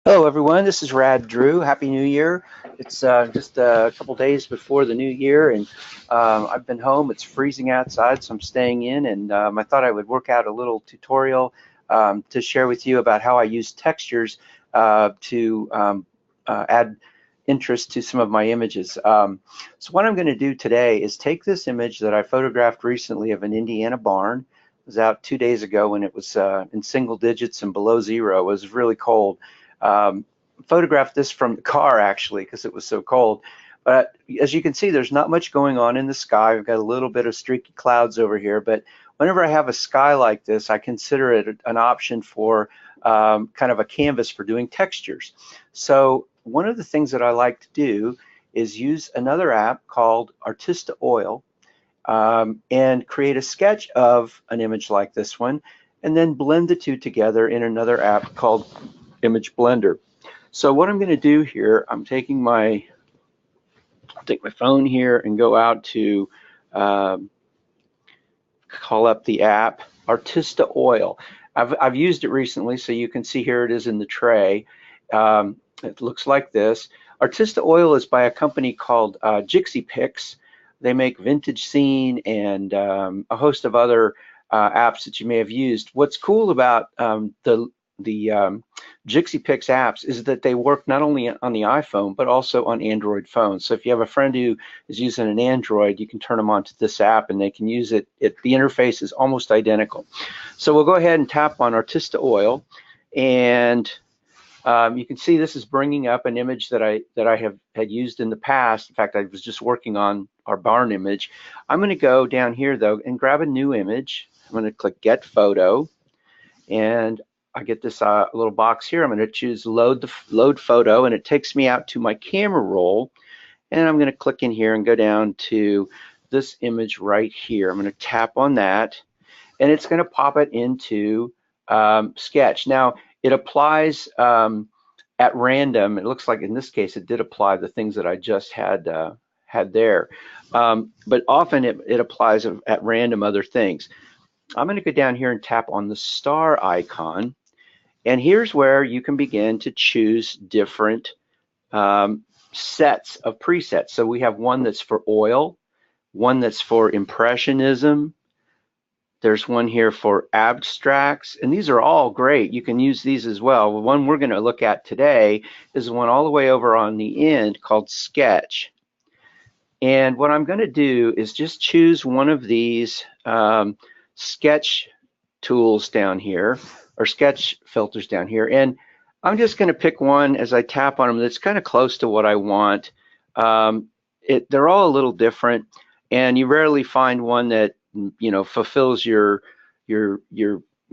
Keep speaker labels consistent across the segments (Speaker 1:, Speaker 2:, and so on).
Speaker 1: Hello, everyone. This is Rad Drew. Happy New Year. It's just a couple days before the new year, and I've been home. It's freezing outside, so I'm staying in. And I thought I would work out a little tutorial to share with you about how I use textures to add interest to some of my images. So what I'm going to do today is take this image that I photographed recently of an Indiana barn. It was out 2 days ago when it was in single digits and below zero. It was really cold. Um, Photographed this from the car actually because it was so cold. But as you can see, there's not much going on in the sky. We've got a little bit of streaky clouds over here, but whenever I have a sky like this, I consider it an option for kind of a canvas for doing textures. So one of the things that I like to do is use another app called Artista Oil and create a sketch of an image like this one, and then blend the two together in another app called Image Blender. So what I'm going to do here, take my phone here and go out to call up the app Artista Oil. I've used it recently, so you can see here it is in the tray. It looks like this. Artista Oil is by a company called Jixi Pix. They make Vintage Scene and a host of other apps that you may have used. What's cool about the Jixi Pix apps is that they work not only on the iPhone but also on Android phones. So if you have a friend who is using an Android, you can turn them on to this app and they can use it. The interface is almost identical. So we'll go ahead and tap on Artista Oil, and you can see this is bringing up an image that I had used in the past. In fact, I was just working on our barn image. I'm going to go down here though and grab a new image. I'm going to click Get Photo, and I get this little box here. I'm going to choose load photo, and it takes me out to my camera roll. And I'm going to click in here and go down to this image right here. I'm going to tap on that, and it's going to pop it into Sketch. Now it applies at random. It looks like in this case it did apply the things that I just had there, but often it applies at random other things. I'm going to go down here and tap on the star icon, and here's where you can begin to choose different sets of presets. So we have one that's for oil, one that's for impressionism. There's one here for abstracts, and these are all great. You can use these as well. The one we're going to look at today is the one all the way over on the end called Sketch. And what I'm going to do is just choose one of these sketch tools down here, or sketch filters down here, and I'm just going to pick one as I tap on them that's kind of close to what I want. They're all a little different, and you rarely find one that fulfills your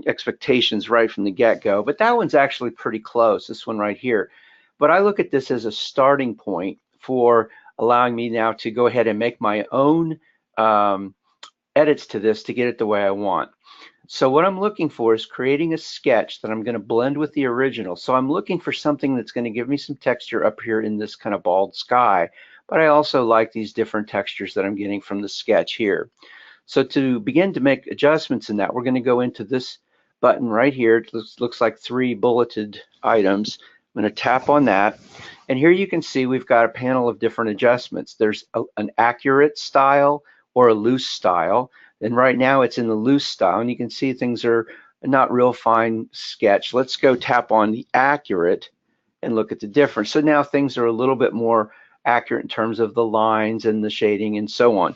Speaker 1: expectations right from the get-go, but that one's actually pretty close, this one right here. But I look at this as a starting point for allowing me now to go ahead and make my own edits to this to get it the way I want. So what I'm looking for is creating a sketch that I'm going to blend with the original. So I'm looking for something that's going to give me some texture up here in this kind of bald sky, but I also like these different textures that I'm getting from the sketch here. So to begin to make adjustments in that, we're going to go into this button right here. It looks like 3 bulleted items. I'm going to tap on that, and here you can see we've got a panel of different adjustments. There's an accurate style or a loose style. And right now it's in the loose style, and you can see things are not real fine sketch. Let's go tap on the accurate and look at the difference. So now things are a little bit more accurate in terms of the lines and the shading and so on.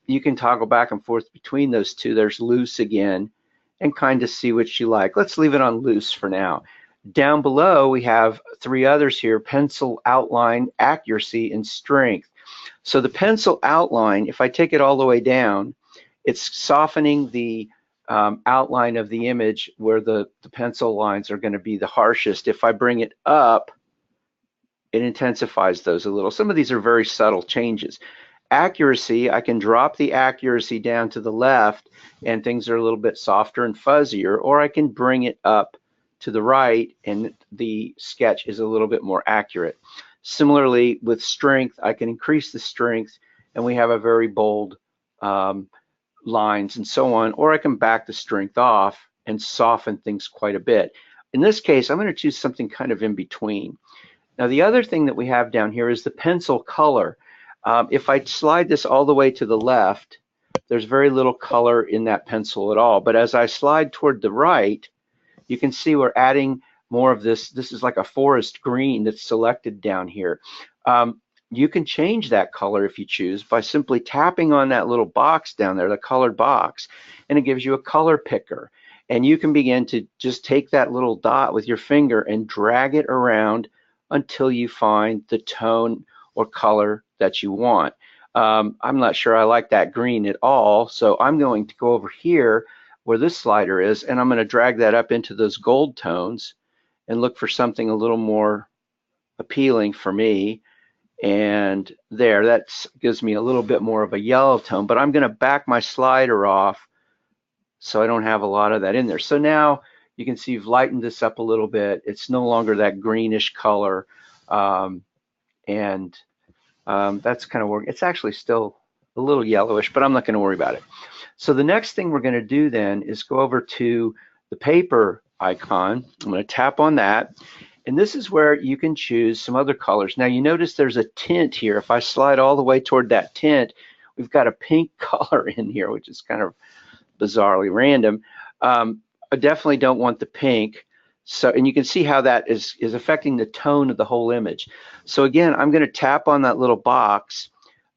Speaker 1: You can toggle back and forth between those two. There's loose again, and kind of see what you like. Let's leave it on loose for now. Down below we have 3 others here: pencil, outline, accuracy, and strength. So the pencil outline, if I take it all the way down, it's softening the outline of the image where the pencil lines are going to be the harshest. If I bring it up, it intensifies those a little. Some of these are very subtle changes. Accuracy, I can drop the accuracy down to the left and things are a little bit softer and fuzzier, or I can bring it up to the right and the sketch is a little bit more accurate. Similarly with strength, I can increase the strength and we have a very bold lines and so on, or I can back the strength off and soften things quite a bit. in this case, I'm going to choose something kind of in between. Now, the other thing that we have down here is the pencil color. If I slide this all the way to the left, there's very little color in that pencil at all. But as I slide toward the right, you can see we're adding more of this. This is like a forest green that's selected down here. You can change that color if you choose by simply tapping on that little box down there, the colored box, and it gives you a color picker. And you can begin to just take that little dot with your finger and drag it around until you find the tone or color that you want. I'm not sure I like that green at all, so I'm going to go over here where this slider is, and I'm going to drag that up into those gold tones and look for something a little more appealing for me. And there, that gives me a little bit more of a yellow tone, but I'm going to back my slider off so I don't have a lot of that in there. So now you can see you've lightened this up a little bit. It's no longer that greenish color, and that's kind of working. It's actually still a little yellowish, but I'm not going to worry about it. So the next thing we're going to do then is go over to the paper icon. I'm going to tap on that. And this is where you can choose some other colors. Now you notice there's a tint here. If I slide all the way toward that tint, we've got a pink color in here, which is kind of bizarrely random. I definitely don't want the pink. So, and you can see how that is affecting the tone of the whole image. So again, I'm going to tap on that little box.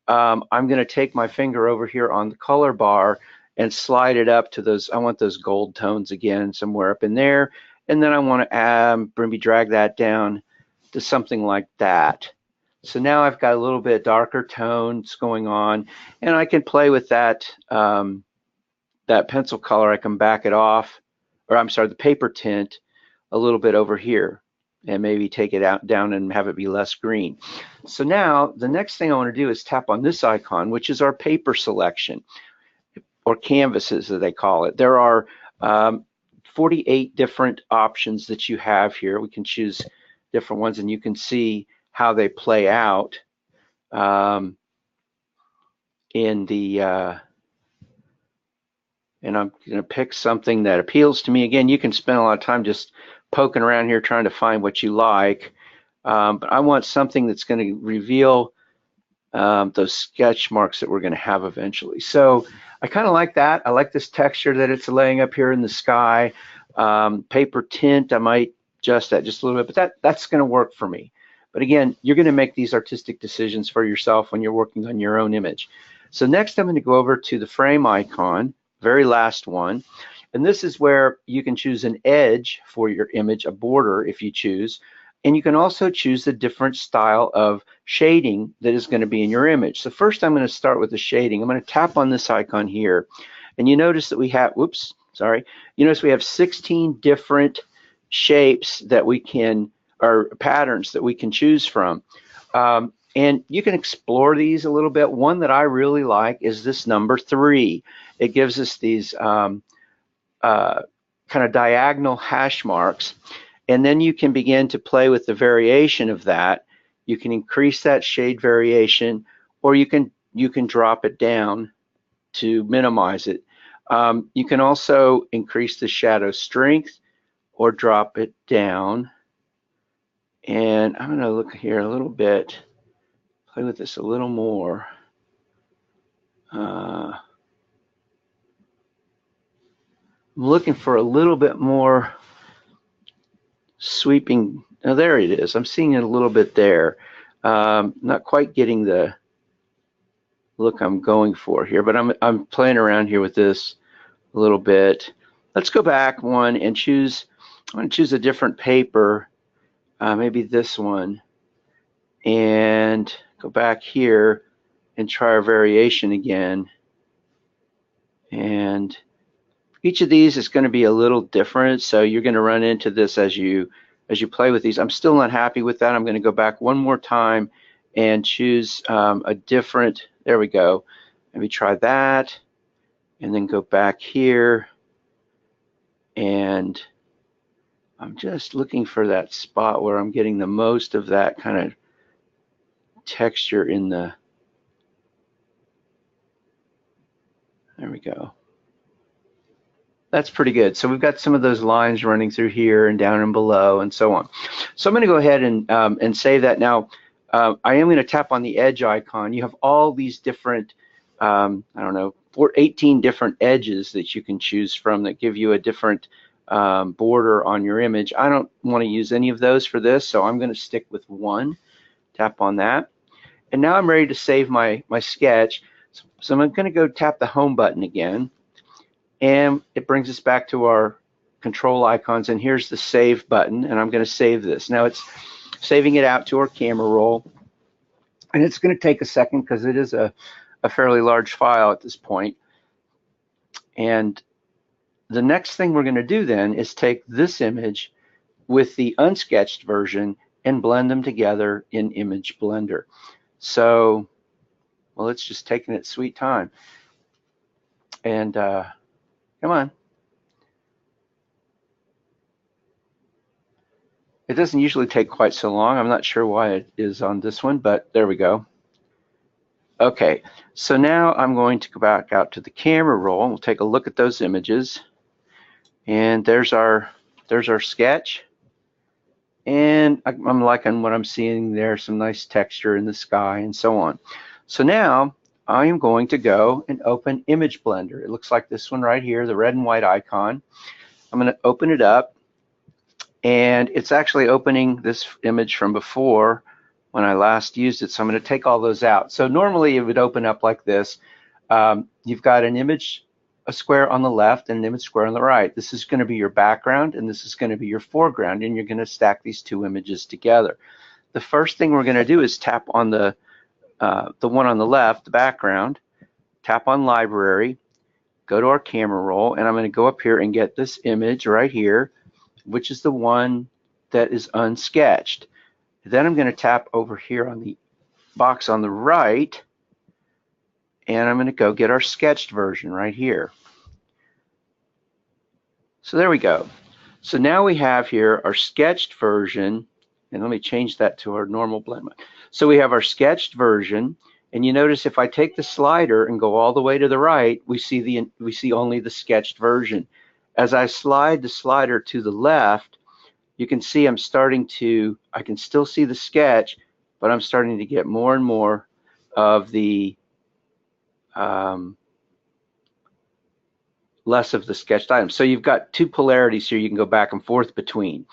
Speaker 1: I'm going to take my finger over here on the color bar and slide it up to those. I want those gold tones again, somewhere up in there. And then I want to maybe drag that down to something like that. So now I've got a little bit darker tones going on, and I can play with that, that pencil color. I can back it off, or I'm sorry, the paper tint a little bit over here, and maybe take it down and have it be less green. So now the next thing I want to do is tap on this icon, which is our paper selection, or canvases as they call it. There are 48 different options that you have here. We can choose different ones, and you can see how they play out in the, and I'm going to pick something that appeals to me. Again, you can spend a lot of time just poking around here trying to find what you like, but I want something that's going to reveal those sketch marks that we're going to have eventually. So I kind of like that. I like this texture that it's laying up here in the sky. Paper tint, I might adjust that just a little bit, but that's going to work for me. But again, you're going to make these artistic decisions for yourself when you're working on your own image. So next I'm going to go over to the frame icon, very last one. And this is where you can choose an edge for your image, a border if you choose. And you can also choose the different style of shading that is going to be in your image. So first I'm going to start with the shading. I'm going to tap on this icon here. And you notice that we have, whoops, sorry. You notice we have 16 different shapes that we can, or patterns that we can choose from. And you can explore these a little bit. One that I really like is this number 3. It gives us these kind of diagonal hash marks. And then you can begin to play with the variation of that. You can increase that shade variation, or you can drop it down to minimize it. You can also increase the shadow strength or drop it down. And I'm going to look here a little bit, play with this a little more. I'm looking for a little bit more sweeping. Now there it is. I'm seeing it a little bit there. Not quite getting the look I'm going for here, but I'm playing around here with this a little bit. Let's go back one and choose. I'm going to choose a different paper, maybe this one, and go back here and try our variation again. And each of these is going to be a little different, so you're going to run into this as you play with these. I'm still not happy with that. I'm going to go back one more time and choose a different, there we go. Maybe try that, and then go back here, and I'm just looking for that spot where I'm getting the most of that kind of texture in the, there we go. That's pretty good. So we've got some of those lines running through here and down and below and so on. So I'm going to go ahead and save that. Now, I am going to tap on the edge icon. You have all these different, I don't know, 18 different edges that you can choose from that give you a different border on your image. I don't want to use any of those for this, so I'm going to stick with one. Tap on that. And now I'm ready to save my sketch. So I'm going to go tap the home button again. And it brings us back to our control icons. And here's the save button. And I'm going to save this. Now it's saving it out to our camera roll. And it's going to take a second because it is a fairly large file at this point. And the next thing we're going to do then is take this image with the unsketched version and blend them together in Image Blender. So, well, it's just taking its sweet time. And come on. It doesn't usually take quite so long. I'm not sure why it is on this one, but there we go. Okay, so now I'm going to go back out to the camera roll. We'll take a look at those images. And there's our sketch. And I'm liking what I'm seeing there, some nice texture in the sky and so on. So now I am going to go and open Image Blender. It looks like this one right here, the red and white icon. I'm going to open it up, and it's actually opening this image from before when I last used it. So I'm going to take all those out. So normally it would open up like this. You've got an image, a square on the left and an image square on the right. This is going to be your background and this is going to be your foreground, and you're going to stack these two images together. The first thing we're going to do is tap on the one on the left, the background, tap on library, go to our camera roll, and I'm going to go up here and get this image right here, which is the one that is unsketched. Then I'm going to tap over here on the box on the right, and I'm going to go get our sketched version right here. So there we go. So now we have here our sketched version, and let me change that to our normal blend mode. So we have our sketched version, and you notice if I take the slider and go all the way to the right, we see only the sketched version. As I slide the slider to the left, you can see I can still see the sketch, but I'm starting to get more and more of the less of the sketched items. So you've got two polarities here you can go back and forth between.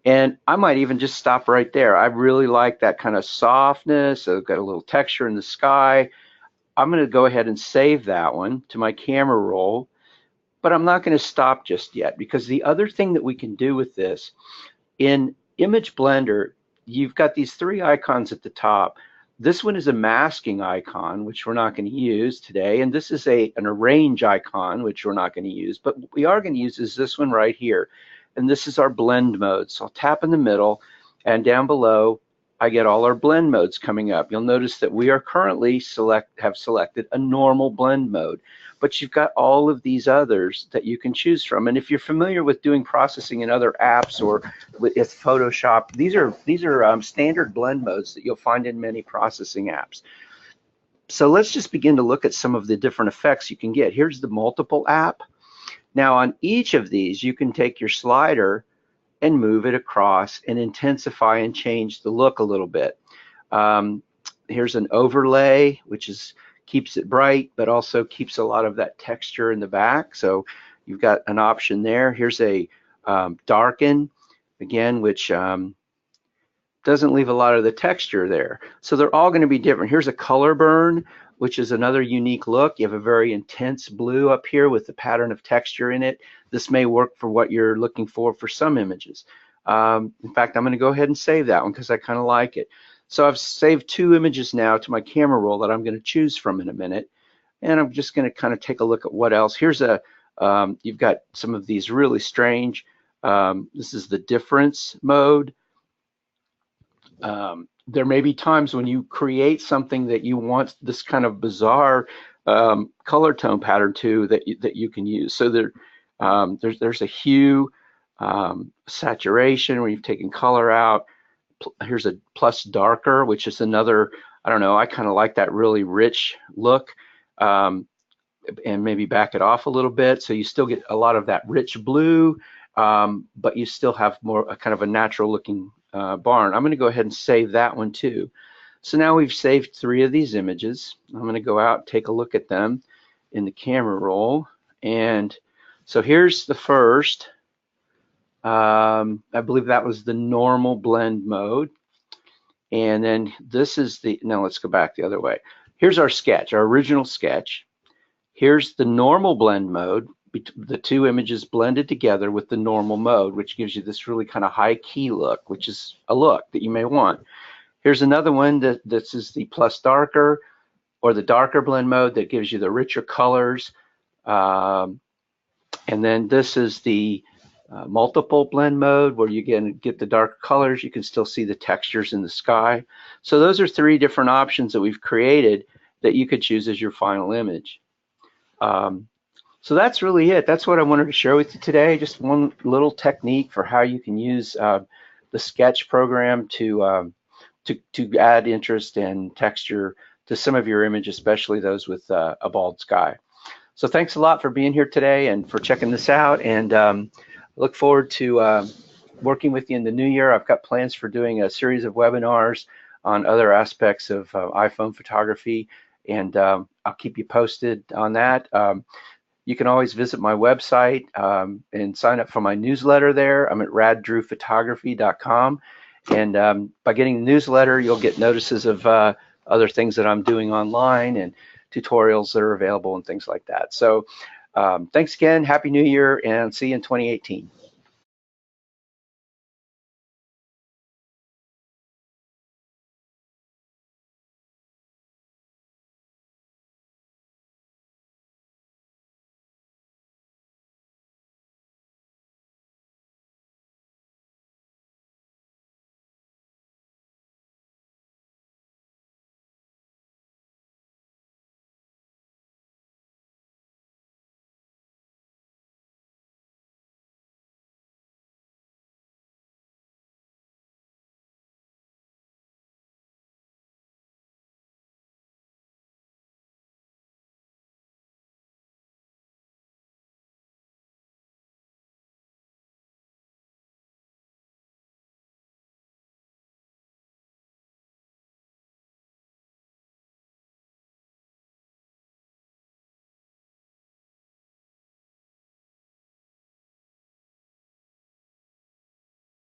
Speaker 1: And I might even just stop right there. I really like that kind of softness. I've got a little texture in the sky. I'm going to go ahead and save that one to my camera roll, but I'm not going to stop just yet, because the other thing that we can do with this in Image Blender, you've got these three icons at the top. This one is a masking icon, which we're not going to use today, and this is an arrange icon, which we're not going to use, but what we are going to use is this one right here, and this is our blend mode. So I'll tap in the middle, and down below I get all our blend modes coming up. You'll notice that we are currently have selected a normal blend mode, but you've got all of these others that you can choose from. And if you're familiar with doing processing in other apps or with Photoshop, these are standard blend modes that you'll find in many processing apps. So let's just begin to look at some of the different effects you can get. Here's the multiple app. Now on each of these, you can take your slider and move it across and intensify and change the look a little bit. Here's an overlay, which keeps it bright, but also keeps a lot of that texture in the back. So you've got an option there. Here's a darken, again, which doesn't leave a lot of the texture there. So they're all going to be different. Here's a color burn, which is another unique look. You have a very intense blue up here with the pattern of texture in it. This may work for what you're looking for some images. In fact, I'm going to go ahead and save that one because I kind of like it. So I've saved two images now to my camera roll that I'm going to choose from in a minute. And I'm just going to kind of take a look at what else. Here's you've got some of these really strange, this is the difference mode. There may be times when you create something that you want this kind of bizarre color tone pattern to that you can use. So there's a hue, saturation where you've taken color out. Here's a plus darker, which is another, I don't know, I kind of like that really rich look. and maybe back it off a little bit so you still get a lot of that rich blue, but you still have more a kind of a natural looking barn. I'm going to go ahead and save that one too. So now we've saved 3 of these images. I'm going to go out and take a look at them in the camera roll. And so here's the first. I believe that was the normal blend mode. And then this is the, now let's go back the other way. Here's our sketch, our original sketch. Here's the normal blend mode, the 2 images blended together with the normal mode, which gives you this really kind of high key look, which is a look that you may want. Here's another one that this is the plus darker or the darker blend mode that gives you the richer colors. And then this is the multiple blend mode where you get the dark colors. You can still see the textures in the sky. So those are 3 different options that we've created that you could choose as your final image. So that's really it. That's what I wanted to share with you today. Just one little technique for how you can use the Sketch program to add interest and texture to some of your images, especially those with a bald sky. So thanks a lot for being here today and for checking this out, and look forward to working with you in the new year. I've got plans for doing a series of webinars on other aspects of iPhone photography, and I'll keep you posted on that. You can always visit my website and sign up for my newsletter there. I'm at raddrewphotography.com. And by getting the newsletter, you'll get notices of other things that I'm doing online and tutorials that are available and things like that. So thanks again. Happy New Year, and see you in 2018.